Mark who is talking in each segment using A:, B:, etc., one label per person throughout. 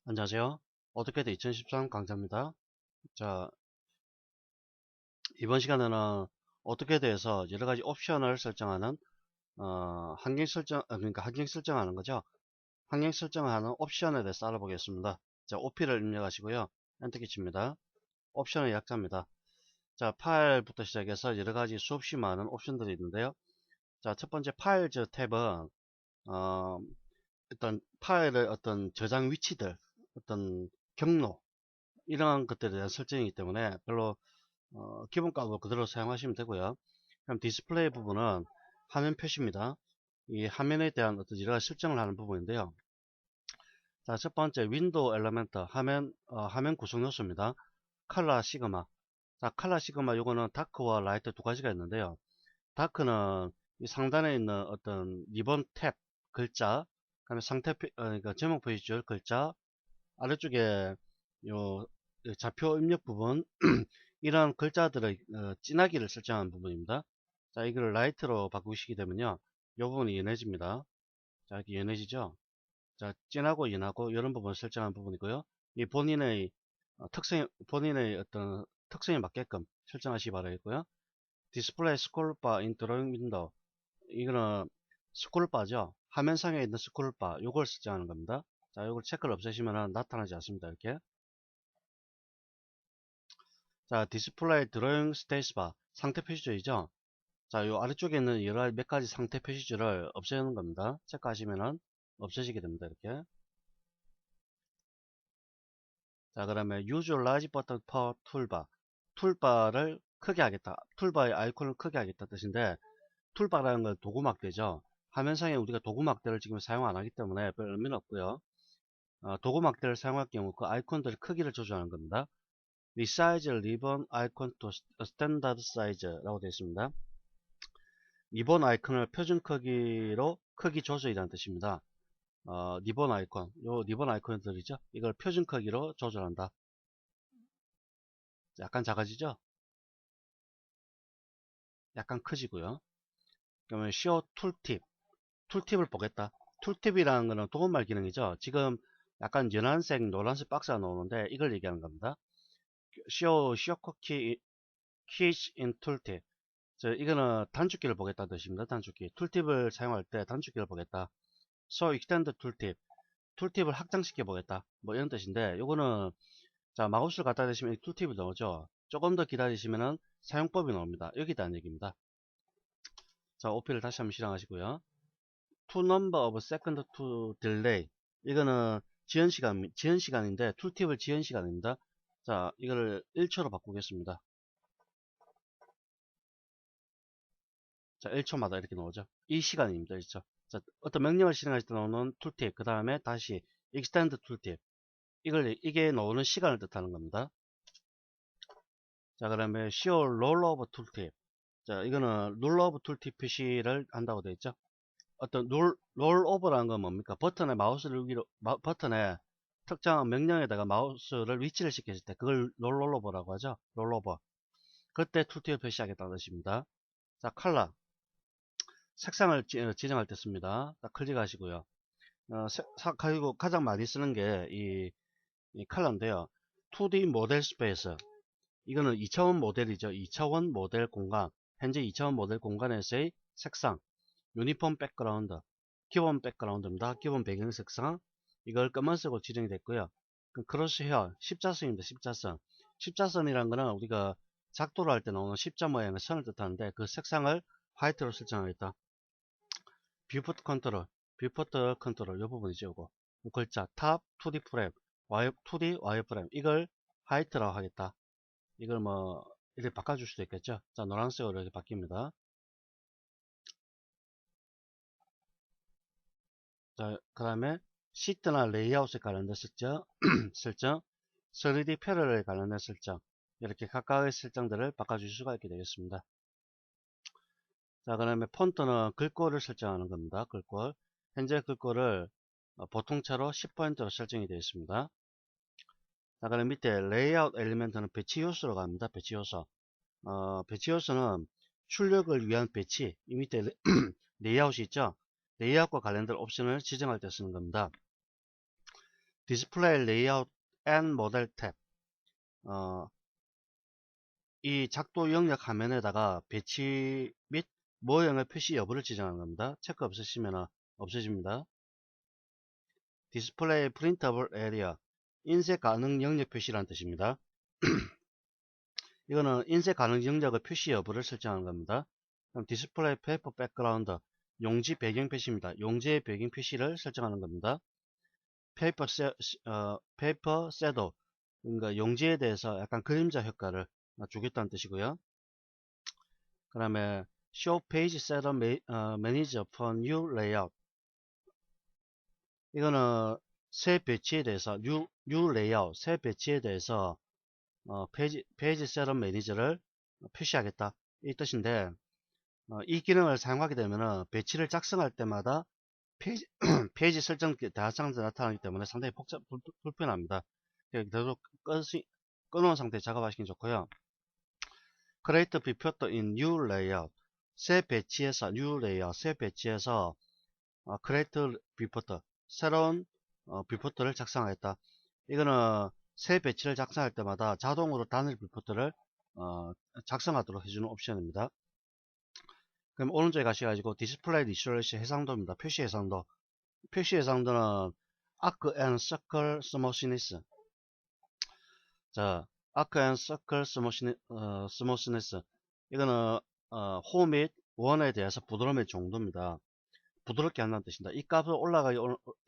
A: 안녕하세요. 어떻게든 2013 강좌입니다. 자, 이번 시간에는 어떻게든에서 여러 가지 옵션을 설정하는 환경 설정, 그러니까 환경 설정하는 거죠. 환경 설정하는 옵션에 대해서 알아보겠습니다. 자, OP를 입력하시고요. 엔터키 칩니다. 옵션의 약자입니다. 자, 파일부터 시작해서 여러 가지 수없이 많은 옵션들이 있는데요. 자, 첫 번째 파일즈 탭은 어, 일단 파일의 어떤 저장 위치들, 어떤 경로 이러한 것들에 대한 설정이기 때문에 별로 기본 값으로 그대로 사용하시면 되고요. 그럼 디스플레이 부분은 화면 표시입니다. 이 화면에 대한 어떤 여러 가지 설정을 하는 부분인데요. 자, 첫 번째 윈도우 엘리멘트 화면 구성 요소입니다. 컬러 시그마. 자, 컬러 시그마 요거는 다크와 라이트 두 가지가 있는데요. 다크는 이 상단에 있는 어떤 리본 탭 글자, 그다음에 그러니까 제목 표시줄 글자 아래쪽에 요 좌표 입력 부분 이런 글자들의 진하기를 설정한 부분입니다. 자, 이걸 라이트로 바꾸시게 되면요, 이 부분이 연해집니다. 자, 이렇게 연해지죠. 자, 진하고 연하고 이런 부분을 설정한 부분이고요. 이 본인의 어떤 특성에 맞게끔 설정하시기 바라겠고요. 디스플레이 스크롤바 인 드로잉 윈도우, 이거는 스크롤바죠. 화면상에 있는 스크롤바 요걸 설정하는 겁니다. 자, 요걸 체크를 없애시면 나타나지 않습니다. 이렇게. 자, 디스플레이 드로잉 스테이스바 상태 표시줄이죠. 자, 요 아래쪽에 있는 여러 몇 가지 상태 표시줄을 없애는 겁니다. 체크하시면은 없어지게 됩니다. 이렇게. 자, 그러면 Use Large Button for Toolbar. 툴바를 크게 하겠다. 툴바의 아이콘을 크게 하겠다 뜻인데, 툴바라는 건 도구막대죠. 화면상에 우리가 도구막대를 지금 사용 안 하기 때문에 별 의미는 없고요. 도구막대를 사용할 경우 그 아이콘들 크기를 조절하는 겁니다. Resize Ribbon Icon to Standard Size라고 되어 있습니다. 리본 아이콘을 표준 크기로 크기 조절이라는 뜻입니다. 리본 아이콘, 요 리본 아이콘들이죠. 이걸 표준 크기로 조절한다. 약간 작아지죠? 약간 커지고요. 그러면 Show 툴팁, 툴팁을 보겠다. 툴팁이라는 거는 도움말 기능이죠. 지금 약간 연한색, 노란색 박스가 나오는데 이걸 얘기하는 겁니다. Show Shortcut Keys in Tooltip. 이거는 단축키를 보겠다는 뜻입니다. 단축키. 툴팁을 사용할 때 단축키를 보겠다. So Extend 툴팁. 툴팁을 확장시켜 보겠다. 뭐 이런 뜻인데, 요거는 자, 마우스를 갖다 대시면 툴팁이 나오죠. 조금 더 기다리시면은 사용법이 나옵니다. 여기다는 얘기입니다. 자, OP를 다시 한번 실행하시고요. To number of second to delay. 이거는 지연 시간인데 툴팁을 지연 시간입니다. 자, 이거를 1초로 바꾸겠습니다. 자, 1초마다 이렇게 나오죠. 이 시간입니다. 1초. 자, 어떤 명령을 실행하실 때 나오는 툴팁, 그 다음에 다시 extend 툴팁. 이게 나오는 시간을 뜻하는 겁니다. 자, 그다음에 show rollover 툴팁. 자, 이거는 롤오버 툴팁 표시를 한다고 되어 있죠. 어떤 롤오버라는 건 뭡니까? 버튼에 마우스를 위로, 버튼에 특정한 명령에다가 마우스를 위치를 시켰을 때 그걸 롤오버라고 하죠. 롤오버. 그때 툴팁을 표시하겠다는 뜻입니다. 자, 컬러. 색상을 지정할 때 씁니다. 딱 클릭하시고요. 그리고 가장 많이 쓰는 게 이 컬러인데요. 2D 모델 스페이스. 이거는 2차원 모델이죠. 2차원 모델 공간. 현재 2차원 모델 공간에서의 색상. 유니폼 백그라운드. 기본 백그라운드입니다. 기본 배경 색상. 이걸 검은색으로 지정이 됐고요. 크로스 헤어. 십자선입니다. 십자선. 십자선이란 거는 우리가 작도를 할 때 나오는 십자 모양의 선을 뜻하는데 그 색상을 화이트로 설정하겠다. 뷰포트 컨트롤. 뷰포트 컨트롤. 이 부분이죠. 요거. 글자 탑 2D 프레임. 2D 와이어 프레임. 이걸 화이트라고 하겠다. 이걸 뭐 이렇게 바꿔줄 수도 있겠죠. 자, 노란색으로 이렇게 바뀝니다. 자, 그 다음에 시트나 레이아웃에 관련된 설정, 설정, 3D 패널에 관련된 설정, 이렇게 각각의 설정들을 바꿔주실 수가 있게 되겠습니다. 자, 그 다음에 폰트는 글꼴을 설정하는 겁니다. 글꼴. 현재 글꼴을 보통차로 10%로 설정이 되어 있습니다. 자, 그다음 밑에 레이아웃 엘리멘트는 배치 요소로 갑니다. 배치 요소. 배치 요소는 출력을 위한 배치. 이 밑에 레이아웃이 있죠. 레이아웃과 관련된 옵션을 지정할 때 쓰는 겁니다. 디스플레이 레이아웃 앤 모델 탭. 이 작도 영역 화면에다가 배치 및 모형의 표시 여부를 지정하는 겁니다. 체크 없으시면 없어집니다. 디스플레이 프린터블 에리어, 인쇄 가능 영역 표시라는 뜻입니다. 이거는 인쇄 가능 영역의 표시 여부를 설정하는 겁니다. 그럼 디스플레이 페이퍼 백그라운드, 용지 배경 표시입니다. 용지의 배경 표시를 설정하는 겁니다. 페이퍼 섀도우, 그러니까 용지에 대해서 약간 그림자 효과를 주겠다는 뜻이고요. 그 다음에 show page setup manager for new layout. 이거는 새 배치에 대해서 new layout, 새 배치에 대해서 페이지 셋업 매니저를 표시하겠다 이 뜻인데, 이 기능을 사용하게 되면 배치를 작성할 때마다 페이지, 페이지 설정 대화창에서 나타나기 때문에 상당히 불편합니다. 계속 꺼놓은 상태에 작업하시긴 좋고요. Create Before in New Layout, 새 배치에서 New Layout, 새 배치에서 Create Before, 새로운 비포트를 작성하겠다. 이거는 새 배치를 작성할 때마다 자동으로 단일 비포트를 작성하도록 해주는 옵션입니다. 그럼 오른쪽에 가셔가지고 디스플레이 리쇼레이션 해상도입니다. 표시 해상도. 표시 해상도는 아크 앤 서클 스모시니스. 자, 아크 앤 서클 스모시니스. 이거는 호 및 원에 대해서 부드러움의 정도입니다. 부드럽게 한다는 뜻입니다. 이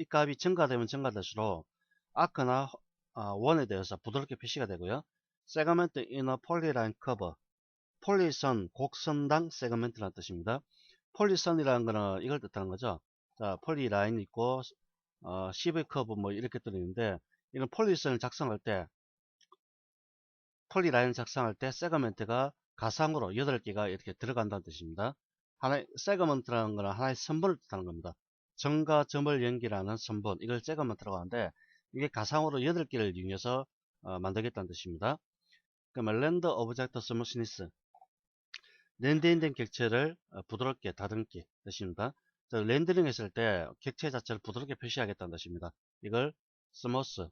A: 값이 증가되면 증가될수록 아크나 원에 대해서 부드럽게 표시가 되고요. 세그멘트 이너 폴리라인 커버, 폴리선 곡선당 세그멘트라는 뜻입니다. 폴리선이라는 거는 이걸 뜻하는 거죠. 자, 폴리라인 있고 CV 커브 뭐 이렇게 들어있는데, 이런 폴리선을 작성할 때, 폴리라인을 작성할 때 세그멘트가 가상으로 8개가 이렇게 들어간다는 뜻입니다. 하나의 세그먼트라는 거는 하나의 선분을 뜻하는 겁니다. 점과 점을 연결하는 선분, 이걸 세그먼트라고 하는데, 이게 가상으로 8개를 이용해서 만들겠다는 뜻입니다. 그러면 렌더 오브젝트 스무스니스, 렌더링된 객체를 부드럽게 다듬기 뜻입니다. 렌더링 했을 때 객체 자체를 부드럽게 표시하겠다는 뜻입니다. 이걸 스머싱,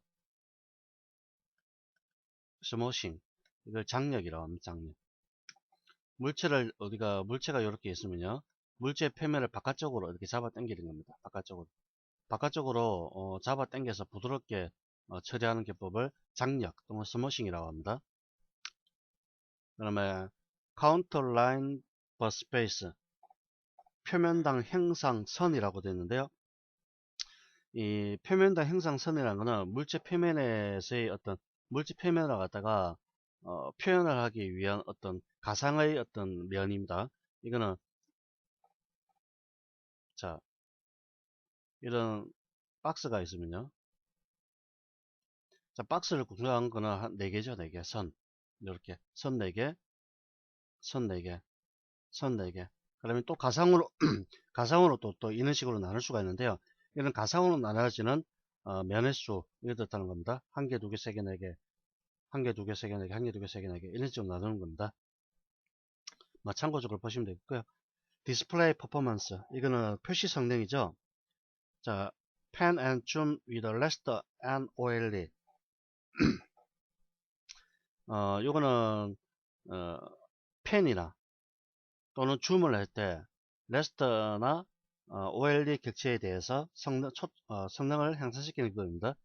A: 이걸 장력이라고 합니다. 장력. 물체가 이렇게 있으면요, 물체 표면을 바깥쪽으로 이렇게 잡아 당기는 겁니다. 바깥쪽으로 잡아 당겨서 부드럽게 처리하는 기법을 장력 또는 스머싱이라고 합니다. 그다음에 카운터 라인 per space, 표면당 형상선이라고 되어 있는데요. 이 표면당 형상선이라는 거는 물체 표면에서의 어떤 물체 표면을 갖다가 표현을 하기 위한 어떤 가상의 어떤 면입니다. 이거는, 자, 이런 박스가 있으면요, 자, 박스를 구성한 거는 한 4개죠. 4개 선, 이렇게 선 4개, 선 4개, 선 4개. 그러면 또 가상으로 가상으로 또 이런 식으로 나눌 수가 있는데요. 이런 가상으로 나눠지는 면의 수, 이걸 뜻하는 겁니다. 1개, 2개, 3개, 4개, 1개, 2개, 3개, 4개, 1개, 2개, 3개, 4개, 이런 식으로 나누는 겁니다. 참고적으로 보시면 되겠고요. 디스플레이 퍼포먼스, 이거는 표시 성능이죠. 자, pen and zoom with raster and OLED. 요거는 펜이나 또는 줌을 할 때 레스터나 OLED 객체에 대해서 성능을 향상시키는 겁니다.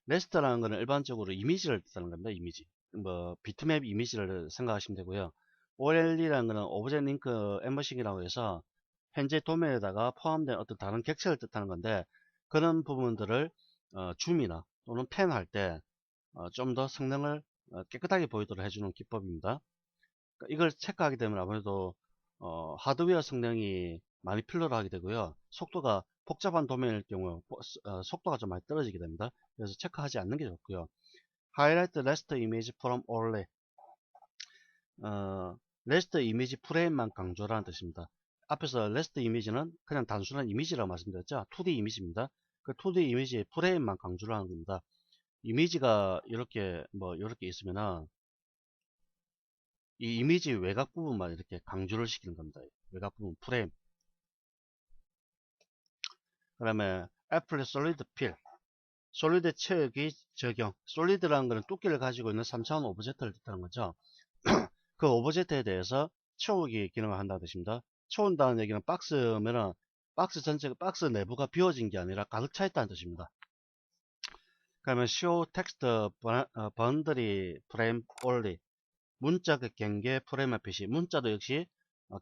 A: 레스터라는 것은 일반적으로 이미지를 뜻하는 겁니다. 이미지. 뭐 비트맵 이미지를 생각하시면 되고요. OLED라는 것은 오브젝트 링크 엠버싱이라고 해서 현재 도면에다가 포함된 어떤 다른 객체를 뜻하는 건데, 그런 부분들을 줌이나 또는 펜 할 때 좀 더 성능을 깨끗하게 보이도록 해주는 기법입니다. 그러니까 이걸 체크하게 되면 아무래도 하드웨어 성능이 많이 필요로 하게 되고요. 속도가 복잡한 도면일 경우 속도가 좀 많이 떨어지게 됩니다. 그래서 체크하지 않는 게 좋고요. Highlight Rest Image from Only, 레스트 이미지 프레임만 강조라는 뜻입니다. 앞에서 레스트 이미지는 그냥 단순한 이미지라고 말씀드렸죠. 2D 이미지입니다. 그 2D 이미지의 프레임만 강조를 하는 겁니다. 이미지가 이렇게 있으면은 이 이미지 외곽 부분만 이렇게 강조를 시키는 겁니다. 외곽 부분 프레임. 그다음에 apply solid fill. 솔리드 채우기 적용. 솔리드라는 것은 두께를 가지고 있는 3차원 오브젝트를 뜻하는 거죠. 그 오브젝트에 대해서 채우기 기능을 한다는 뜻입니다. 채운다는 얘기는 박스면은 박스 전체가 박스 내부가 비워진 게 아니라 가득 차 있다는 뜻입니다. 그러면 show text boundary frame only. 문자 그 경계 프레임만 표시. 문자도 역시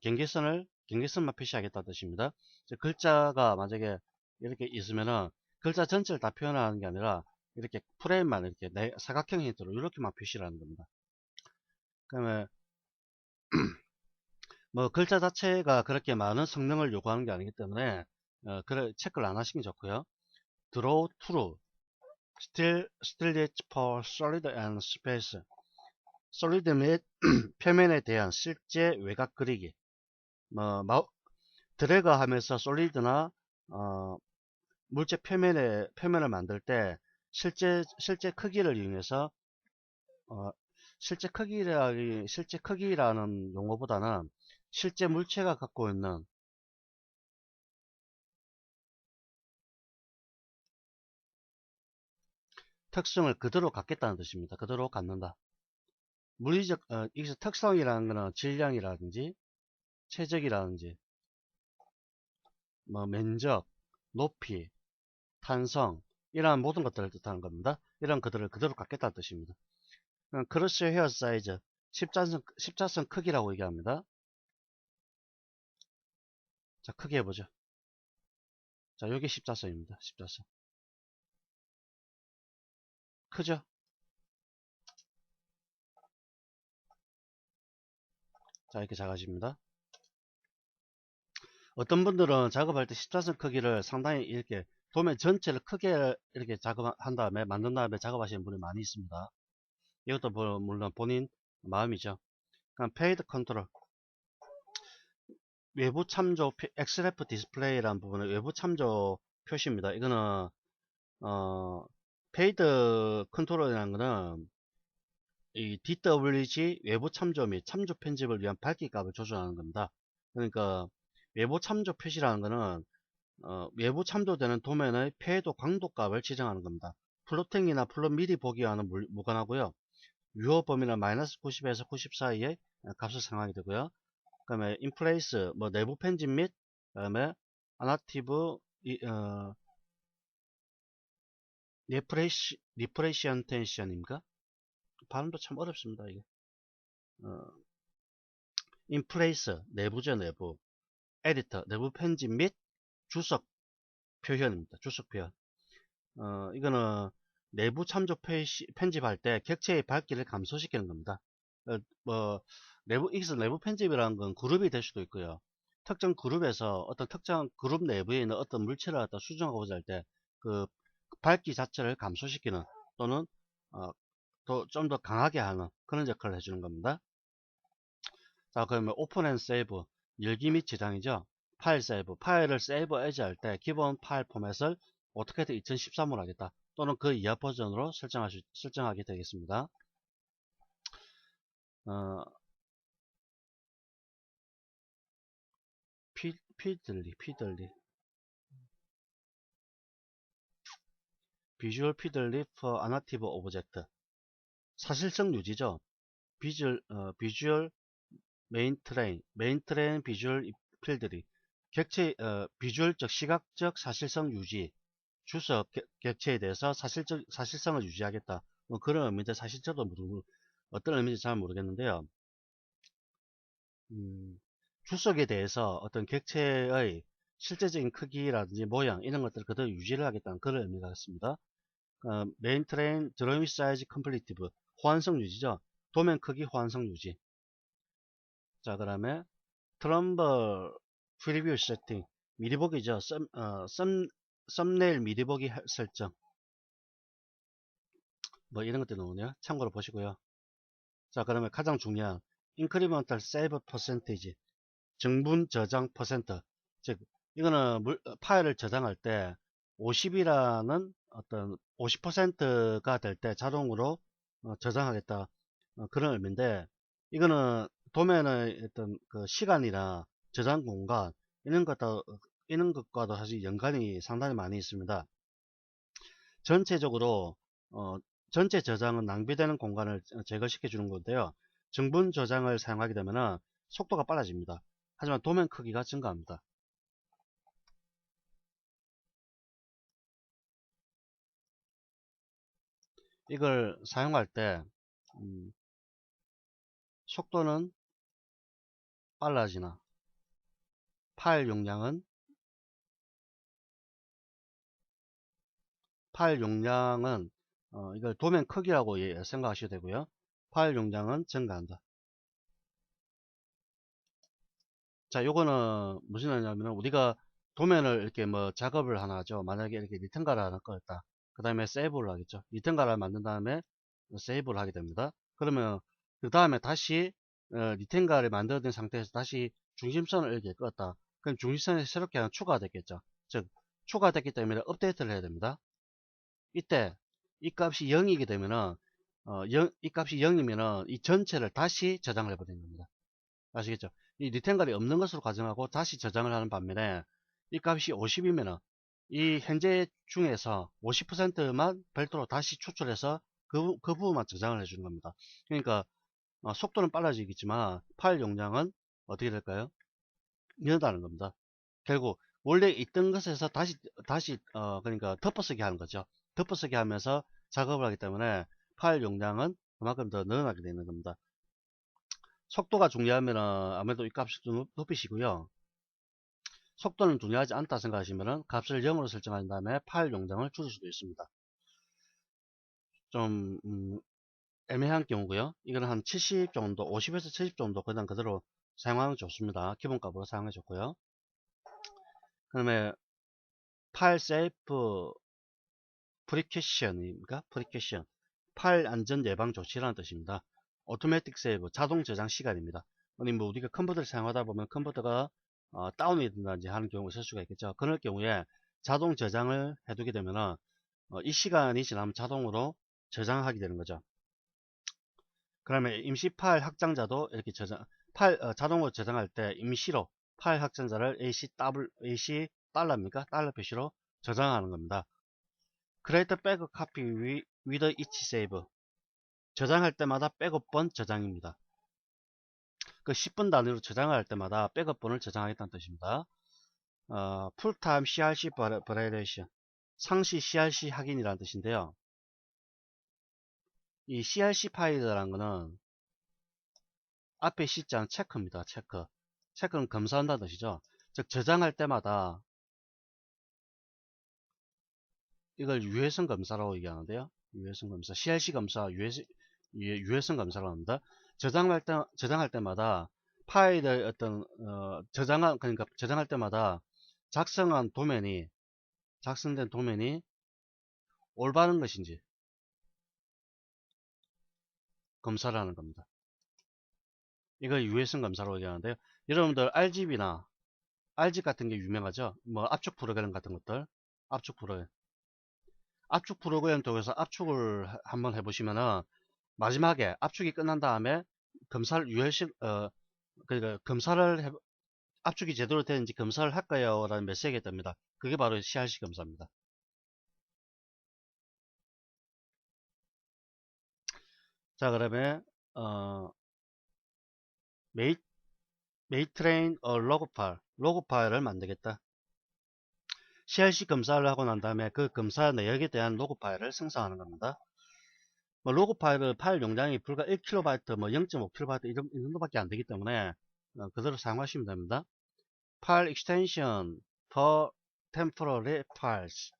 A: 경계선만 표시하겠다는 뜻입니다. 글자가 만약에 이렇게 있으면은 글자 전체를 다 표현하는 게 아니라 이렇게 프레임만 이렇게 사각형 형태로 이렇게만 표시를 하는 겁니다. 그러면 뭐 글자 자체가 그렇게 많은 성능을 요구하는 게 아니기 때문에 그래 체크를 안 하시는 게 좋고요. Draw true, still it for solid and space. 솔리드 및 표면에 대한 실제 외곽 그리기. 드래그 하면서 솔리드나 물체 표면을 만들 때 실제 크기를 이용해서 실제 크기라는 용어보다는 실제 물체가 갖고 있는 특성을 그대로 갖겠다는 뜻입니다. 그대로 갖는다. 물리적 여기서 특성이라는 것은 질량이라든지 최적이라든지 면적, 높이, 탄성 이러한 모든 것들을 뜻하는 겁니다. 이런 것들을 그대로 갖겠다는 뜻입니다. 크러쉬 헤어 사이즈 십자선 크기라고 얘기합니다. 자, 크게 해보죠. 자, 여기 십자선입니다. 십자선. 크죠? 자, 이렇게 작아집니다. 어떤 분들은 작업할 때 십자선 크기를 상당히 이렇게 도면 전체를 크게 이렇게 작업한 다음에 만든 다음에 작업하시는 분이 많이 있습니다. 이것도 물론 본인 마음이죠. 그럼 페이드 컨트롤 외부 참조 XRF 디스플레이라는 부분은 외부 참조 표시입니다. 이거는 페이드 컨트롤이라는 거는 이 DWG 외부 참조 및 참조 편집을 위한 밝기 값을 조절하는 겁니다. 그러니까 외부 참조 표시라는 거는 외부 참조되는 도면의 폐도 광도 값을 지정하는 겁니다. 플로팅이나 플롯 미리 보기와는 무관하고요. 유효 범위는 마이너스 90에서 90 사이의 값을 사용하게 되고요. 그 다음에 인플레이스 내부 편집 및 그다음에 아나티브 리프레시언텐션인가? 발음도 참 어렵습니다. 이게 인플레이스 내부죠. 내부 에디터 내부 편집 및 주석 표현입니다. 주석 표현. 이거는 내부 참조 편집할 때 객체의 밝기를 감소시키는 겁니다. 여기서 내부 편집이라는 건 그룹이 될 수도 있고요. 특정 그룹에서 어떤 특정 그룹 내부에 있는 어떤 물체를 갖다 수정하고자 할 때 그 밝기 자체를 감소시키는 또는 좀 더 강하게 하는 그런 역할을 해주는 겁니다. 자, 그러면 오픈 앤 세이브 열기 및 저장이죠. 파일 세이브 파일을 세이브 에지 할 때 기본 파일 포맷을 어떻게든 2013으로 하겠다 또는 그 이하 버전으로 설정하게 되겠습니다. 피들리 비주얼 피들리 for 아나티브 오브젝트 사실성 유지죠. 비주얼 메인 트레인 비주얼 필들이 객체 비주얼적 시각적 사실성 유지 주석 객체에 대해서 사실성을 유지하겠다. 뭐 그런 의미인데 사실 저도 어떤 의미인지 잘 모르겠는데요. 주석에 대해서 어떤 객체의 실제적인 크기라든지 모양 이런 것들을 그대로 유지를 하겠다는 그런 의미가 있습니다. 메인 트레인 드로잉 사이즈 컴플리티브 호환성 유지죠. 도면 크기 호환성 유지. 자, 그다음에 트럼블 프리뷰 세팅 미리 보기죠. 썸네일 미리 보기 설정 뭐 이런 것들 나오네요. 참고로 보시고요. 자, 그러면 가장 중요한 incremental save percentage 정분 저장 퍼센트 즉 이거는 파일을 저장할 때 50이라는 어떤 50%가 될 때 자동으로 저장하겠다 그런 의미인데 이거는 도면의 어떤 그 시간이나 저장 공간 이런 것도 이런 것과도 사실 연관이 상당히 많이 있습니다. 전체적으로 전체 저장은 낭비되는 공간을 제거시켜 주는 건데요. 정분 저장을 사용하게 되면 속도가 빨라집니다. 하지만 도면 크기가 증가합니다. 이걸 사용할 때 속도는 빨라지나 파일 용량은 이걸 도면 크기라고 생각하셔도 되고요. 파일 용량은 증가한다. 자, 요거는 무슨 말이냐면 우리가 도면을 이렇게 뭐 작업을 하나 하죠. 만약에 이렇게 리턴가를 하나 꺼냈다. 그 다음에 세이브를 하겠죠. 리턴가를 만든 다음에 세이브를 하게 됩니다. 그러면 그 다음에 다시 리턴가를 만들어진 상태에서 다시 중심선을 이렇게 껐다. 그럼 중심선이 새롭게 하나 추가됐겠죠. 즉 추가됐기 때문에 업데이트를 해야 됩니다. 이때 이 값이 0이게 되면은 이 값이 0이면은 이 전체를 다시 저장을 해버리는 겁니다. 아시겠죠? 이 리텐갈이 없는 것으로 가정하고 다시 저장을 하는 반면에 이 값이 50이면은 이 현재 중에서 50%만 별도로 다시 추출해서 그 부분만 저장을 해주는 겁니다. 그러니까 속도는 빨라지겠지만 파일 용량은 어떻게 될까요? 늘어나는 겁니다. 결국 원래 있던 것에서 다시 그러니까 덮어쓰기 하는 거죠. 덮어쓰기 하면서 작업을 하기 때문에 파일 용량은 그만큼 더 늘어나게 되는 겁니다. 속도가 중요하면 아무래도 이 값을 좀 높이시고요. 속도는 중요하지 않다 생각하시면 값을 0으로 설정한 다음에 파일 용량을 줄일 수도 있습니다. 좀 애매한 경우고요. 이거는 한 70 정도, 50에서 70 정도 그냥 그대로 사용하면 좋습니다. 기본값으로 사용해 줬고요. 그 다음에 파일 세이프 프리캐션입니까? 프리캐션. 파일 안전 예방 조치라는 뜻입니다. 오토매틱 세이브, 자동 저장 시간입니다. 아니 뭐 우리가 컴퓨터를 사용하다 보면 컴퓨터가 다운이 된다든지 하는 경우가 있을 수가 있겠죠. 그럴 경우에 자동 저장을 해두게 되면은 이 시간이 지나면 자동으로 저장하게 되는 거죠. 그러면 임시 파일 확장자도 이렇게 자동으로 저장할 때 임시로 파일 확장자를 AC 달러입니까? 달러 표시로 저장하는 겁니다. Create Backup Copy with each save. 저장할 때마다 백업본 저장입니다. 그 10분 단위로 저장할 때마다 백업본을 저장하겠다는 뜻입니다. Full-time CRC Validation. 상시 CRC 확인이라는 뜻인데요. 이 CRC 파일이라는 거는 앞에 C자는 체크입니다. 체크. 체크는 검사한다는 뜻이죠. 즉 저장할 때마다 이걸 유해성 검사라고 얘기하는데요. 유해성 검사, CRC 검사, 유해성 검사라고 합니다. 저장할 때마다 파일의 어떤 그러니까 저장할 때마다 작성된 도면이 올바른 것인지 검사를 하는 겁니다. 이걸 유해성 검사라고 얘기하는데요. 여러분들 RGB 같은 게 유명하죠. 뭐 압축 프로그램 같은 것들, 압축 프로그램 통해서 압축을 한번 해보시면은 마지막에 압축이 끝난 다음에 검사를 그러니까 압축이 제대로 되는지 검사를 할까요? 라는 메시지가 뜹니다. 그게 바로 CRC 검사입니다. 자, 그러면 메이트레인 로그 파일을 만들겠다. CRC 검사를 하고 난 다음에 그 검사 내역에 대한 로그 파일을 생성하는 겁니다. 뭐 로그 파일 용량이 불과 1KB, 뭐 0.5KB 이런 정도밖에 안 되기 때문에 그대로 사용하시면 됩니다. 파일 extension for temporary files.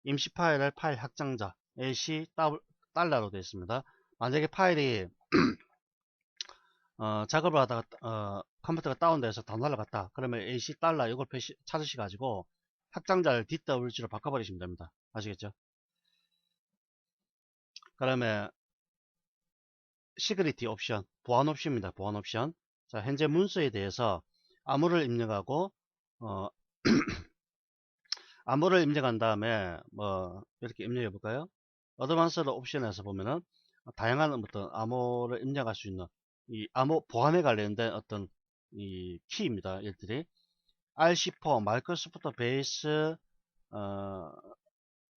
A: 임시 파일의 파일 확장자 AC 달러로 되어 있습니다. 만약에 파일이 작업을 하다가 컴퓨터가 다운돼서 다 날아갔다. 그러면 AC 달러 이걸 찾으셔가지고 확장자를 DWG로 바꿔버리시면 됩니다. 아시겠죠? 그러면 시크리티 옵션, 보안 옵션입니다. 보안 옵션. 자, 현재 문서에 대해서 암호를 입력하고 암호를 입력한 다음에 뭐 이렇게 입력해 볼까요? 어드밴스드 옵션에서 보면은 다양한 어떤 암호를 입력할 수 있는 이 암호 보안에 관련된 어떤 이 키입니다. 얘들이 RC4 마이크로소프트 베이스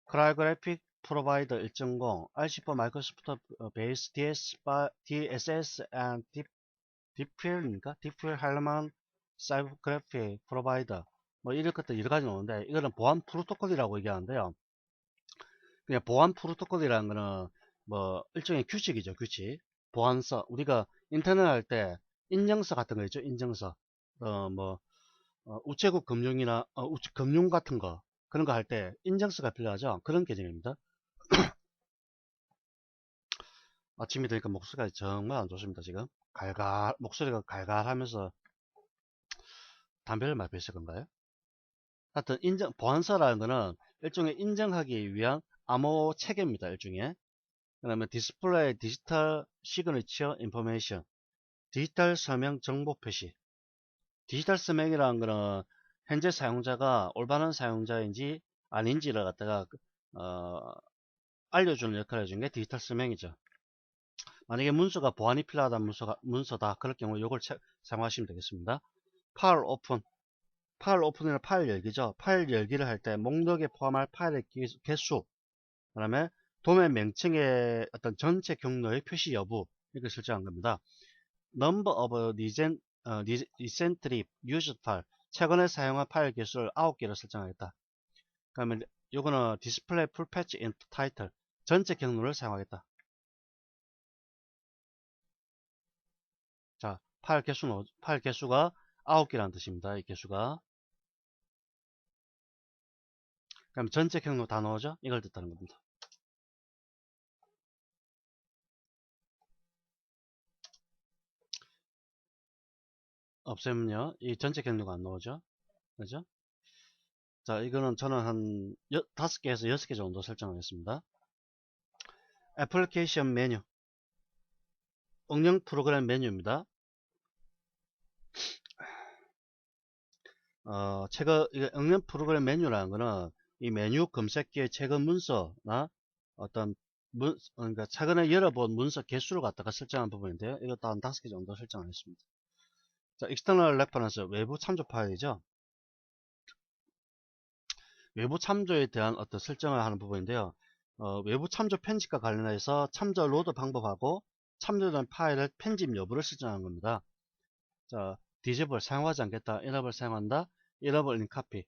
A: 크라이오그래픽 프로바이더 1.0 RC4 마이크로소프트 베이스 DSS and 딥필입니까? 딥필 할만 사이버 그래픽 프로바이더 뭐 이런 것들 여러 가지 나오는데 이거는 보안 프로토콜이라고 얘기하는데요. 그냥 보안 프로토콜이라는 거는 뭐 일종의 규칙이죠. 규칙. 보안서 우리가 인터넷 할 때 인증서 같은 거 있죠. 인증서 뭐 우체국 금융이나 금융 같은 거 그런 거 할 때 인증서가 필요하죠. 그런 개념입니다. 아침이 되니까 목소리가 정말 안 좋습니다. 지금 목소리가 갈갈하면서 담배를 많이 피우실 건가요? 하여튼 보안서라는 거는 일종의 인정하기 위한 암호 체계입니다. 일종의. 그다음에 디스플레이 디지털 시그니처 인포메이션 디지털 서명 정보 표시. 디지털 서명이라는 거는 현재 사용자가 올바른 사용자인지 아닌지를 갖다가 어, 알려주는 역할을 해준 게 디지털 서명이죠. 만약에 문서가 보안이 필요하다는 문서다. 그럴 경우 이걸 사용하시면 되겠습니다. 파일 오픈. 파일 오픈이나 파일 열기죠. 파일 열기를 할 때 목록에 포함할 파일의 개수, 그 다음에 도면 명칭의 어떤 전체 경로의 표시 여부, 이렇게 설정한 겁니다. Number of recently used file, 최근에 사용한 파일 개수를 9개로 설정하겠다. 그러면 요거는 display full patch into title, 전체 경로를 사용하겠다. 자, 파일 개수가 9개라는 뜻입니다. 이 개수가. 그럼 전체 경로 다 넣어죠? 이걸 뜻하는 겁니다. 없애면요, 이 전체 경로가 안 나오죠? 그죠? 자, 이거는 저는 한 5개에서 6개 정도 설정하겠습니다. 애플리케이션 메뉴, 응용 프로그램 메뉴입니다. 이거 응용 프로그램 메뉴라는 거는 이 메뉴 검색기의 최근 문서나 어떤 그러니까 최근에 열어본 문서 개수를 갖다가 설정한 부분인데요. 이것도 한 5개 정도 설정하겠습니다. 자, external reference, 외부 참조 파일이죠. 외부 참조에 대한 어떤 설정을 하는 부분인데요. 외부 참조 편집과 관련해서 참조 로드 방법하고 참조된 파일의 편집 여부를 설정하는 겁니다. 자, 디제블 사용하지 않겠다, enable 사용한다, enable in copy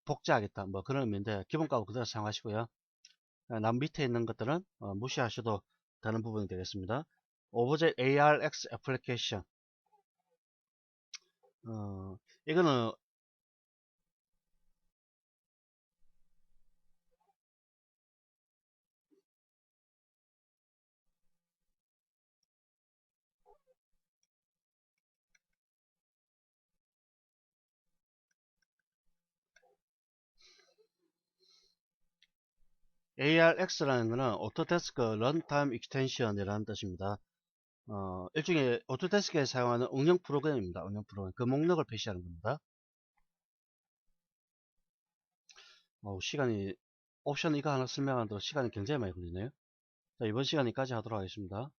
A: 복제하겠다, 뭐 그런 의미인데 기본값 그대로 사용하시고요. 남 밑에 있는 것들은 무시하셔도 되는 부분이 되겠습니다. 오브젝트 ARX 애플리케이션, 이거는 ARX라는 거는 오토데스크 런타임 익스텐션이라는 뜻입니다. 일종의 오토데스크에 사용하는 응용 프로그램입니다. 응용 프로그램. 그 목록을 표시하는 겁니다. 시간이, 옵션 이거 하나 설명하는데 시간이 굉장히 많이 걸리네요. 자, 이번 시간 여기까지 하도록 하겠습니다.